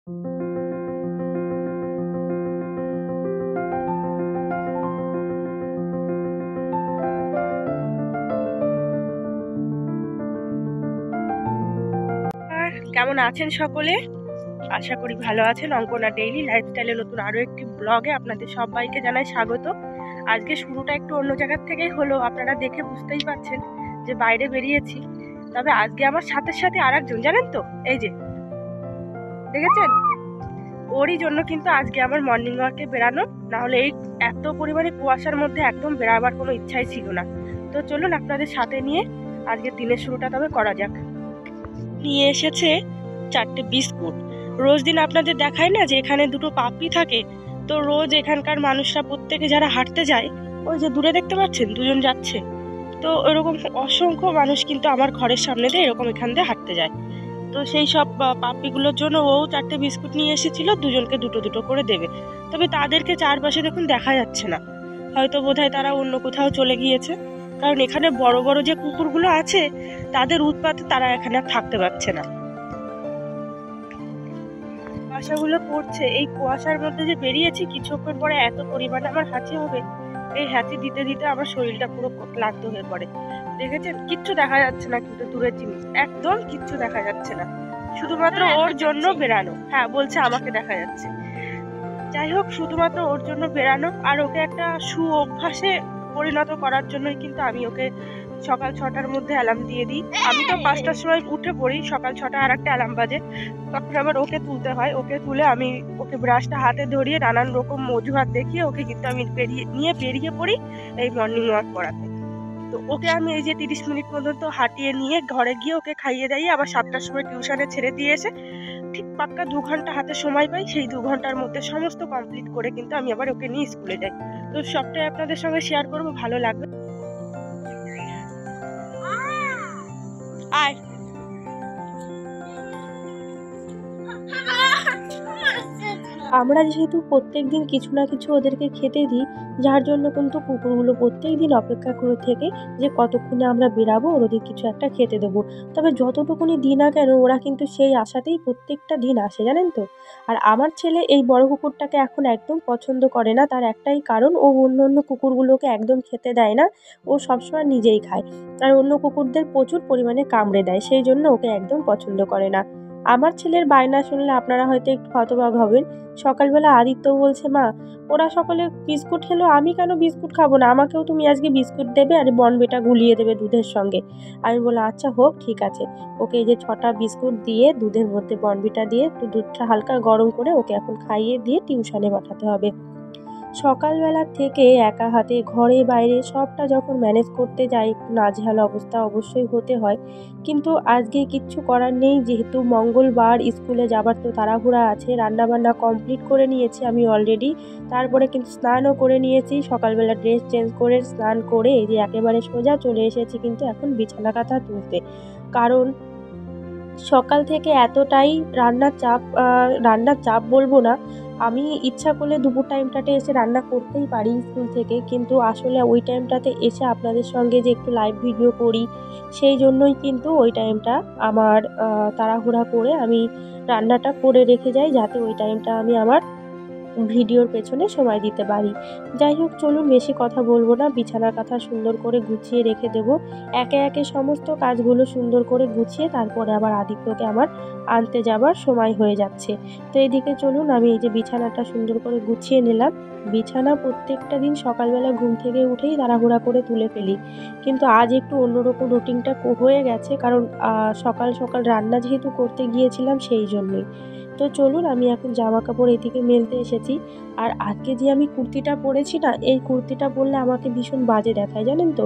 আর কেমন আছেন সকলে? আশা করি ভালো আছেন। অঙ্কনা ডেইলি লাইফস্টাইলের নতুন আরো একটি ব্লগে আপনাদের সবাইকে জানাই স্বাগত। আজকে শুরুটা একটু অন্য জায়গার থেকেই হলো, আপনারা দেখে বুঝতেই পারছেন যে বাইরে বেরিয়েছি। তবে আজকে আমার সাথে সাথে আরেকজন, জানেন তো, এই যে দেখেছেন, ওরই জন্য কিন্তু আজকে আমার মর্নিং ওয়াকে বেরানো, না হলে এই এত পরিমাণে কুয়াশার মধ্যে একদম বেরাবার কোনো ইচ্ছাই ছিল না। তো চলুন আপনাদের সাথে নিয়ে আজকে দিনের শুরুটা তবে করা যাক। নিয়ে এসেছে 4টে বিস্কুট। রোজ দিন আপনাদের দেখায় না যে এখানে দুটো পাপ্পি থাকে, তো রোজ এখানকার মানুষরা প্রত্যেকে যারা হাঁটতে যায়, ওই যে দূরে দেখতে পাচ্ছেন দুজন যাচ্ছে, তো ওইরকম অসংখ্য মানুষ কিন্তু আমার ঘরের সামনে দিয়ে এরকম এখান দিয়ে হাঁটতে যায়। তো সেই সব পাপ্পিগুলোর জন্য ও 4টে বিস্কুট নিয়ে এসেছিল, দুজনকে দুটো দুটো করে দেবে। তবে তাদেরকে চারপাশে দেখুন দেখা যাচ্ছে না, হয়তো বোধহয় তারা অন্য কোথাও চলে গিয়েছে, কারণ এখানে বড় বড় যে কুকুরগুলো আছে তাদের উৎপাতে তারা এখানে আর থাকতে পারছে না। কুয়াশাগুলো পড়ছে, এই কুয়াশার মধ্যে যে বেরিয়েছি, কিছুক্ষণ পরে এত পরিমাণে আমার হাঁচি হবে, এই হাঁচি দিতে দিতে আমার শরীরটা পুরো ক্লান্ত হয়ে পড়ে। দেখেছেন, কিচ্ছু দেখা যাচ্ছে না, কিন্তু দূরের জিনিস একদম কিচ্ছু দেখা যাচ্ছে না, শুধুমাত্র ওর জন্য বেরানো। হ্যাঁ বলছে আমাকে দেখা যাচ্ছে। যাই হোক, শুধুমাত্র ওর জন্য বেরানো আর ওকে একটা অভ্যাসে পরিণত করার জন্যই কিন্তু আমি ওকে সকাল 6টার মধ্যে অ্যালার্ম দিয়ে দিই। আমি তো 5টার সময় উঠে পড়ি, সকাল 6টা আর একটা অ্যালার্ম বাজে, তখন আবার ওকে তুলতে হয়। ওকে তুলে আমি ওকে ব্রাশটা হাতে ধরিয়ে নানান রকম অজুহাত দেখিয়ে ওকে কিন্তু আমি বেরিয়ে পড়ি এই মর্নিং ওয়াক করাতে। তো ওকে আমি এই যে 30 মিনিট পর্যন্ত হাঁটিয়ে নিয়ে ঘরে গিয়ে ওকে খাইয়ে দাইয়ে আবার 7টার সময় টিউশনে ছেড়ে দিয়ে এসে ঠিক পাক্কা 2 ঘন্টা হাতে সময় পাই। সেই 2 ঘন্টার মধ্যে সমস্ত কমপ্লিট করে কিন্তু আমি আবার ওকে নিয়ে স্কুলে যাই। তো সবটাই আপনাদের সঙ্গে শেয়ার করবো, ভালো লাগবে। আয়। আমরা যেহেতু প্রত্যেকদিন কিছু না কিছু ওদেরকে খেতে দিই, যার জন্য কিন্তু কুকুরগুলো প্রত্যেকদিন অপেক্ষা করে থাকে যে কতক্ষণে আমরা বেরাবো, ওদের কিছু একটা খেতে দেবো। তবে যতটুকুনি দিই না কেন, ওরা কিন্তু সেই আশাতেই প্রত্যেকটা দিন আসে, জানেন তো। আর আমার ছেলে এই বড় কুকুরটাকে এখন একদম পছন্দ করে না, তার একটাই কারণ, ও অন্য অন্য কুকুরগুলোকে একদম খেতে দেয় না, ও সবসময় নিজেই খায়। আর অন্য কুকুরদের প্রচুর পরিমাণে কামড়ে দেয়, সেই জন্য ওকে একদম পছন্দ করে না। আমার ছেলের বায়না শুনলে আপনারা হয়তো একটু হতবাক হবেন। সকালবেলা আদিত্য বলছে, মা ওরা সকলে বিস্কুট খেলো, আমি কেন বিস্কুট খাবো না, আমাকেও তুমি আজকে বিস্কুট দেবে আর বর্নভিটা গুলিয়ে দেবে দুধের সঙ্গে। আমি বললাম আচ্ছা হোক, ঠিক আছে। ওকে এই যে 6টা বিস্কুট দিয়ে দুধের মধ্যে বর্নভিটা দিয়ে একটু দুধটা হালকা গরম করে ওকে এখন খাইয়ে দিয়ে টিউশনে পাঠাতে হবে। সকালবেলা থেকে একা হাতে ঘরে বাইরে সবটা যখন ম্যানেজ করতে যাই, একটু নাজেহাল অবস্থা অবশ্যই হতে হয়। কিন্তু আজকে কিচ্ছু করার নেই, যেহেতু মঙ্গলবার, স্কুলে যাবার তো তাড়াহুড়া আছে। রান্নাবান্না কমপ্লিট করে নিয়েছি আমি অলরেডি, তারপরে কিন্তু স্নানও করে নিয়েছি। সকালবেলা ড্রেস চেঞ্জ করে স্নান করে এই যে একেবারে সোজা চলে এসেছি কিন্তু এখন বিছানা কাঁথা তুলতে। কারণ সকাল থেকে এতটাই রান্নার চাপ বলবো না, আমি ইচ্ছা করলে দুপুর টাইমটাতে এসে রান্না করতেই পারি স্কুল থেকে, কিন্তু আসলে ওই টাইমটাতে এসে আপনাদের সঙ্গে যে একটু লাইভ ভিডিও করি, সেই জন্যই কিন্তু ওই টাইমটা আমার তাড়াহুড়া করে আমি রান্নাটা করে রেখে যাই, যাতে ওই টাইমটা আমি আমার ভিডিওর পেছনে সময় দিতে পারি। যাই হোক, চলুন বেশি কথা বলবো না, বিছানার কাঁথা সুন্দর করে গুছিয়ে রেখে দেবো। একে একে সমস্ত কাজগুলো সুন্দর করে গুছিয়ে তারপরে আবার আদিত্যকে আমার আনতে যাবার সময় হয়ে যাচ্ছে। তো এদিকে চলুন, আমি এই যে বিছানাটা সুন্দর করে গুছিয়ে নিলাম। বিছানা প্রত্যেকটা দিন সকালবেলা ঘুম থেকে উঠেই তাড়াহুড়া করে তুলে ফেলি, কিন্তু আজ একটু অন্যরকম রুটিনটা হয়ে গেছে, কারণ সকাল সকাল রান্না যেহেতু করতে গিয়েছিলাম সেই জন্যই। তো চলুন, আমি এখন জামা কাপড় এদিকে মেলতে এসেছি। আর আজকে যে আমি কুর্তিটা পরেছি না, এই কুর্তিটা পরলে আমাকে ভীষণ বাজে দেখায়, জানেন তো।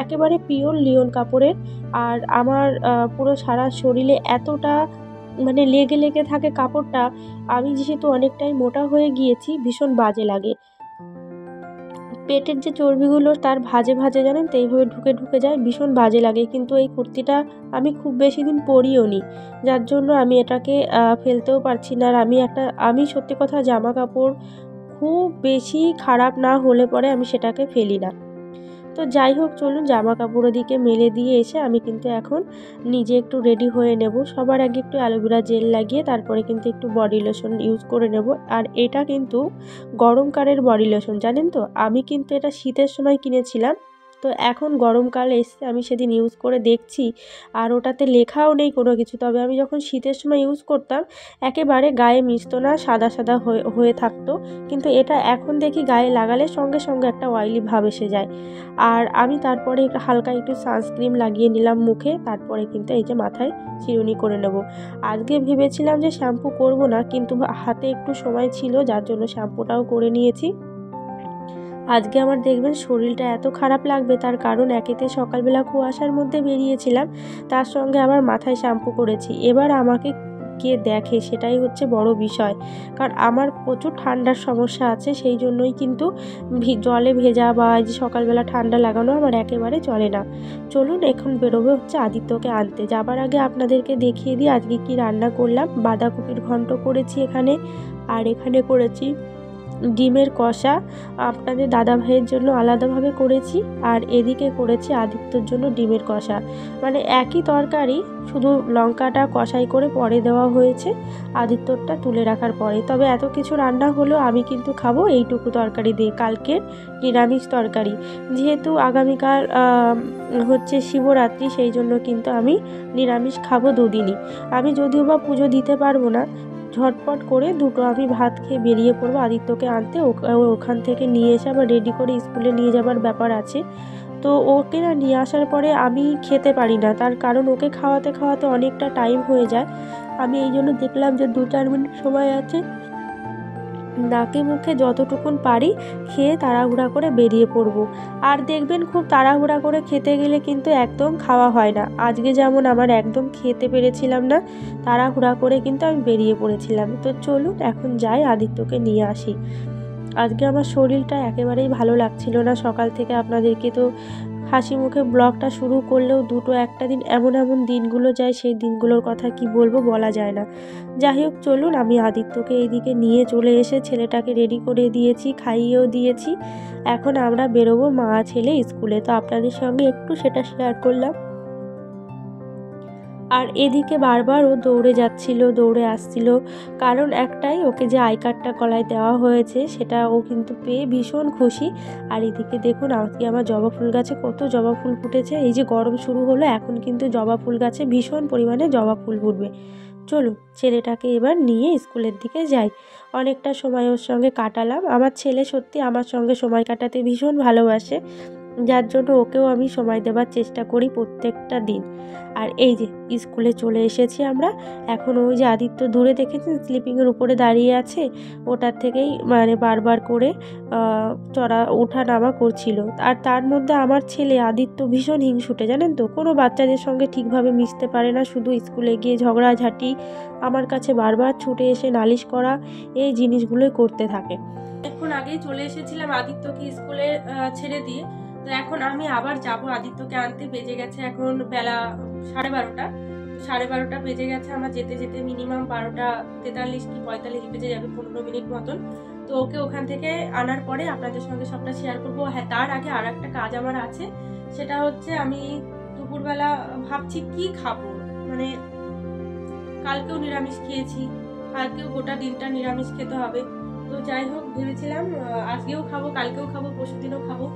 একেবারে পিওর লিওন কাপড়ের, আর আমার পুরো সারা শরীরে এতটা মানে লেগে লেগে থাকে কাপড়টা, আমি যেহেতু অনেকটাই মোটা হয়ে গিয়েছি, ভীষণ বাজে লাগে। পেটের যে চর্বিগুলো তার ভাঁজে ভাঁজে, জানেন তো, এইভাবে ঢুকে ঢুকে যায়, ভীষণ বাজে লাগে। কিন্তু এই কুর্তিটা আমি খুব বেশি দিন পরিও নি, যার জন্য আমি এটাকে ফেলতেও পারছি না। আর আমি সত্যি কথা, জামা কাপড় খুব বেশি খারাপ না হলে পরে আমি সেটাকে ফেলি না। তো যাই হোক চলুন জামা কাপড় ওদিকে মেলে দিয়ে এসে আমি কিন্তু এখন নিজে একটু রেডি হয়ে নেব। সবার আগে একটু অ্যালোভেরা জেল লাগিয়ে তারপরে কিন্তু একটু বডি লোশন ইউজ করে নেব। আর এটা কিন্তু গরমকালের বডি লোশন, জানেন তো? আমি কিন্তু এটা শীতের সময় কিনেছিলাম, তো এখন গরমকাল এসছে, আমি সেদিন ইউজ করে দেখছি আর ওটাতে লেখাও নেই কোনো কিছু। তবে আমি যখন শীতের সময় ইউজ করতাম একেবারে গায়ে মিশতো না, সাদা সাদা হয়ে থাকতো, কিন্তু এটা এখন দেখি গায়ে লাগালে সঙ্গে সঙ্গে একটা অয়েলি ভাব এসে যায়। আর আমি তারপরে হালকা একটু সানস্ক্রিন লাগিয়ে নিলাম মুখে, তারপরে কিন্তু এই যে মাথায় চিরুনি করে নেব। আজকে ভেবেছিলাম যে শ্যাম্পু করব না, কিন্তু হাতে একটু সময় ছিল যার জন্য শ্যাম্পুটাও করে নিয়েছি। আজকে আমার দেখবেন শরীরটা এত খারাপ লাগবে, তার কারণ একেতে সকালবেলা কুয়াশার মধ্যে বেরিয়েছিলাম, তার সঙ্গে আবার মাথায় শ্যাম্পু করেছি। এবার আমাকে কে দেখে সেটাই হচ্ছে বড় বিষয়, কারণ আমার প্রচুর ঠান্ডার সমস্যা আছে, সেই জন্যই কিন্তু জলে ভেজা বা যে সকালবেলা ঠান্ডা লাগানো আমার একেবারে চলে না। চলুন এখন বেরোবে হচ্ছে আদিত্যকে আনতে। যাবার আগে আপনাদেরকে দেখিয়ে দিই আজকে কি রান্না করলাম। বাঁধাকপির ঘন্ট করেছি এখানে, আর এখানে করেছি ডিমের কষা, আপনাদের দাদা ভাইয়ের জন্য আলাদাভাবে করেছি, আর এদিকে করেছি আদিত্যর জন্য ডিমের কষা। মানে একই তরকারি, শুধু লঙ্কাটা কষাই করে পরে দেওয়া হয়েছে আদিত্যরটা তুলে রাখার পরে। তবে এত কিছু রান্না হলেও আমি কিন্তু খাবো এইটুকু তরকারি দিয়ে, কালকের নিরামিষ তরকারি। যেহেতু আগামীকাল হচ্ছে শিবরাত্রি, সেই জন্য কিন্তু আমি নিরামিষ খাবো দুদিনই। আমি যদিও বা পুজো দিতে পারবো না, ঝটপট করে দুটো আমি ভাত খেয়ে বেরিয়ে পড়বো আদিত্যকে আনতে। ওখান থেকে নিয়ে এসে আবার রেডি করে স্কুলে নিয়ে যাবার ব্যাপার আছে। তো ওকে না নিয়ে আসার পরে আমি খেতে পারি না, তার কারণ ওকে খাওয়াতে খাওয়াতে অনেকটা টাইম হয়ে যায়। আমি এই জন্য দেখলাম যে 2-4 মিনিট সময় আছে, নাকে মুখে যতটুকুন পারি খেয়ে তাড়াহুড়া করে বেরিয়ে পড়ব। আর দেখবেন খুব তাড়াহুড়া করে খেতে গেলে কিন্তু একদম খাওয়া হয় না। আজকে যেমন আমার একদম খেতে পেরেছিলাম না, তাড়াহুড়া করে কিন্তু আমি বেরিয়ে পড়েছিলাম। তো চলুন এখন যাই আদিত্যকে নিয়ে আসি। আজকে আমার শরীরটা একেবারেই ভালো লাগছিল না সকাল থেকে। আপনাদেরকে তো হাসি মুখে ব্লগটা শুরু করলেও দুটো একটা দিন এমন এমন দিনগুলো যায়, সেই দিনগুলোর কথা কি বলবো, বলা যায় না। যাই হোক চলুন, আমি আদিত্যকে এইদিকে নিয়ে চলে এসে ছেলেটাকে রেডি করে দিয়েছি, খাইয়েও দিয়েছি। এখন আমরা বেরোবো মা ছেলে স্কুলে, তো আপনাদের সঙ্গে একটু সেটা শেয়ার করলাম। আর এদিকে বারবার ও দৌড়ে যাচ্ছিল, দৌড়ে আসছিল, কারণ একটাই, ওকে যে আই কার্ডটা গলায় দেওয়া হয়েছে সেটা ও কিন্তু পেয়ে ভীষণ খুশি। আর এদিকে দেখুন আজকে আমার জবা ফুল গাছে কত জবা ফুল ফুটেছে। এই যে গরম শুরু হলো, এখন কিন্তু জবা ফুল গাছে ভীষণ পরিমাণে জবা ফুল ফুটবে। চলুন ছেলেটাকে এবার নিয়ে স্কুলের দিকে যাই। অনেকটা সময় ওর সঙ্গে কাটালাম। আমার ছেলে সত্যি আমার সঙ্গে সময় কাটাতে ভীষণ ভালোবাসে, যার জন্য ওকেও আমি সময় দেওয়ার চেষ্টা করি প্রত্যেকটা দিন। আর এই যে স্কুলে চলে এসেছি আমরা। এখন ওই যে আদিত্য দূরে দেখেছেন স্লিপিংয়ের উপরে দাঁড়িয়ে আছে, ওটার থেকেই মানে বারবার করে ওঠা নামা করছিল। আর তার মধ্যে আমার ছেলে আদিত্য ভীষণ হিংসুটে, জানেন তো? কোনো বাচ্চাদের সঙ্গে ঠিকভাবে মিশতে পারে না, শুধু স্কুলে গিয়ে ঝগড়াঝাঁটি, আমার কাছে বারবার ছুটে এসে নালিশ করা, এই জিনিসগুলোই করতে থাকে। এখন আগেই চলে এসেছিলাম আদিত্যকে স্কুলে ছেড়ে দিয়ে। তো এখন আমি আবার যাব আদিত্যকে আনতে। বেজে গেছে এখন বেলা 12:30। 12:30 বেজে গেছে, আমার যেতে যেতে মিনিমাম 12:43 কি 45 বেজে যাবে, 15 মিনিট মতন। তো ওকে ওখান থেকে আনার পরে আপনাদের সঙ্গে সবটা শেয়ার করবো। হ্যাঁ, তার আগে আর একটা কাজ আমার আছে, সেটা হচ্ছে আমি দুপুরবেলা ভাবছি কি খাবো। মানে কালকেও নিরামিষ খেয়েছি, কালকেও গোটা দিনটা নিরামিষ খেতে হবে। তো যাই হোক ভেবেছিলাম আজকেও খাবো, কালকেও খাবো, পরশুদিনও খাবো।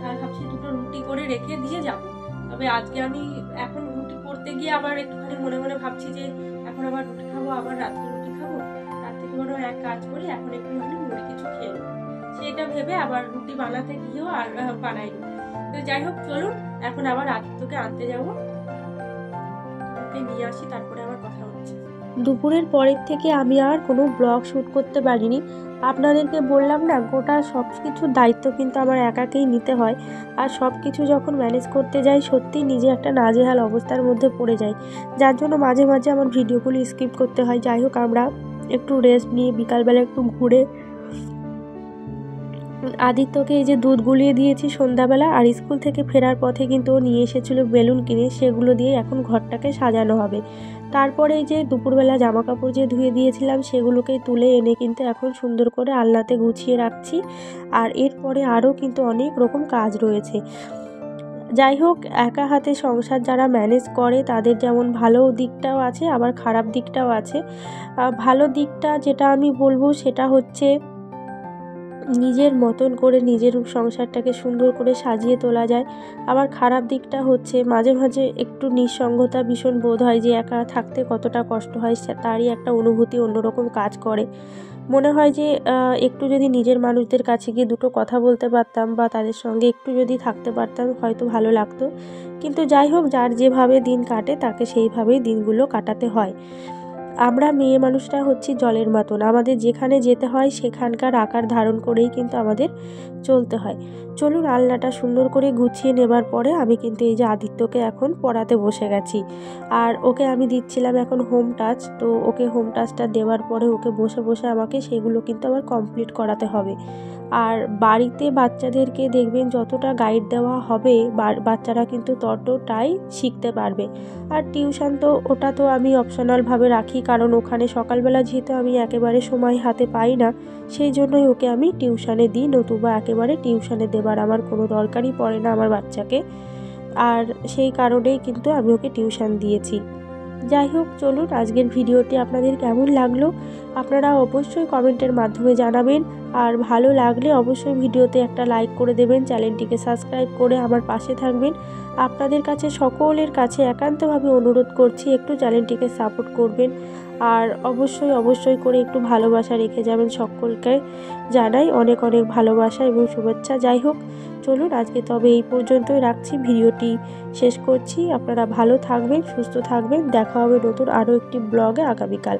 তাই ভাবছি দুটো রুটি করে রেখে দিয়ে যাব। তবে আজকে আমি এখন রুটি করতে গিয়ে আবার একটুখানি মনে মনে ভাবছি যে এখন আবার রুটি খাবো, আবার রাত্রে রুটি খাবো, তার থেকে বড় এক কাজ করি এখন একটুখানি মুড়ি কিছু খেয়ে নেবো। সেটা ভেবে আবার রুটি বানাতে গিয়েও আর বানাইনি। তো যাই হোক চলুন এখন আবার আদিত্যকে আনতে যাবো, ওকে নিয়ে আসি, তারপরে আবার কথা হচ্ছে। দুপুরের পরের থেকে আমি আর কোনো ব্লগ শ্যুট করতে পারিনি। আপনাদেরকে বললাম না, গোটা সব কিছুর দায়িত্ব কিন্তু আমার একাকেই নিতে হয়। আর সব কিছু যখন ম্যানেজ করতে যাই সত্যিই নিজে একটা নাজেহাল অবস্থার মধ্যে পড়ে যাই, যার জন্য মাঝে মাঝে আমার ভিডিওগুলো স্কিপ করতে হয়। যাই হোক আমরা একটু রেস্ট নিয়ে বিকালবেলা একটু ঘুরে আদিত্যকে এই যে দুধ গুলিয়ে দিয়েছি সন্ধ্যাবেলা। আর স্কুল থেকে ফেরার পথে কিন্তু ও নিয়ে এসেছিলো বেলুন কিনে, সেগুলো দিয়ে এখন ঘরটাকে সাজানো হবে। তারপরে এই যে দুপুরবেলা জামা কাপড় যে ধুয়ে দিয়েছিলাম সেগুলোকে তুলে এনে কিন্তু এখন সুন্দর করে আলনাতে গুছিয়ে রাখছি। আর এরপরে আরও কিন্তু অনেক রকম কাজ রয়েছে। যাই হোক, একা হাতে সংসার যারা ম্যানেজ করে তাদের যেমন ভালো দিকটাও আছে, আবার খারাপ দিকটাও আছে। ভালো দিকটা যেটা আমি বলবো সেটা হচ্ছে নিজের মতন করে নিজের সংসারটাকে সুন্দর করে সাজিয়ে তোলা যায়। আবার খারাপ দিকটা হচ্ছে মাঝে মাঝে একটু নিঃসঙ্গতা ভীষণ বোধ হয়, যে একা থাকতে কতটা কষ্ট হয় তারই একটা অনুভূতি অন্যরকম কাজ করে। মনে হয় যে একটু যদি নিজের মানুষদের কাছে গিয়ে দুটো কথা বলতে পারতাম বা তাদের সঙ্গে একটু যদি থাকতে পারতাম হয়তো ভালো লাগতো। কিন্তু যাই হোক, যার যেভাবে দিন কাটে তাকে সেইভাবেই দিনগুলো কাটাতে হয়। আমরা মেয়ে মানুষরা হচ্ছি জলের মতন, আমাদের যেখানে যেতে হয় সেখানকার আকার ধারণ করেই কিন্তু আমাদের চলতে হয়। চলুন, আলনাটা সুন্দর করে গুছিয়ে নেবার পরে আমি কিন্তু এই যে আদিত্যকে এখন পড়াতে বসে গেছি। আর ওকে আমি দিচ্ছিলাম এখন হোম টাচ। তো ওকে হোম টাচটা দেওয়ার পরে ওকে বসে বসে আমাকে সেগুলো কিন্তু আবার কমপ্লিট করাতে হবে। আর বাড়িতে বাচ্চাদেরকে দেখবেন যতটা গাইড দেওয়া হবে বাচ্চারা কিন্তু ততটাই শিখতে পারবে। আর টিউশন তো ওটা তো আমি অপশনালভাবে রাখি, কারণ ওখানে সকালবেলা যেহেতু আমি একেবারে সময় হাতে পাই না, সেই জন্যই ওকে আমি টিউশনে দিই, নতুবা একেবারে টিউশনে দেবার আমার কোনো দরকারই পড়ে না আমার বাচ্চাকে। আর সেই কারণেই কিন্তু আমি ওকে টিউশন দিয়েছি। যাই হোক, চলুন আজকের ভিডিওটি আপনাদের কেমন লাগলো আপনারা অবশ্যই কমেন্টের মাধ্যমে জানাবেন। আর ভালো লাগলে অবশ্যই ভিডিওতে একটা লাইক করে দেবেন, চ্যানেলটিকে সাবস্ক্রাইব করে আমার পাশে থাকবেন। আপনাদের কাছে সকলের কাছে একান্তভাবে অনুরোধ করছি একটু চ্যানেলটিকে সাপোর্ট করবেন। আর অবশ্যই অবশ্যই করে একটু ভালোবাসা রেখে যাবেন। সকলকে জানাই অনেক অনেক ভালোবাসা এবং শুভেচ্ছা। যাই হোক, চলুন আজকে তবে এই পর্যন্তই রাখছি, ভিডিওটি শেষ করছি। আপনারা ভালো থাকবেন, সুস্থ থাকবেন। দেখা হবে নতুন আরও একটি ব্লগে আগামীকাল।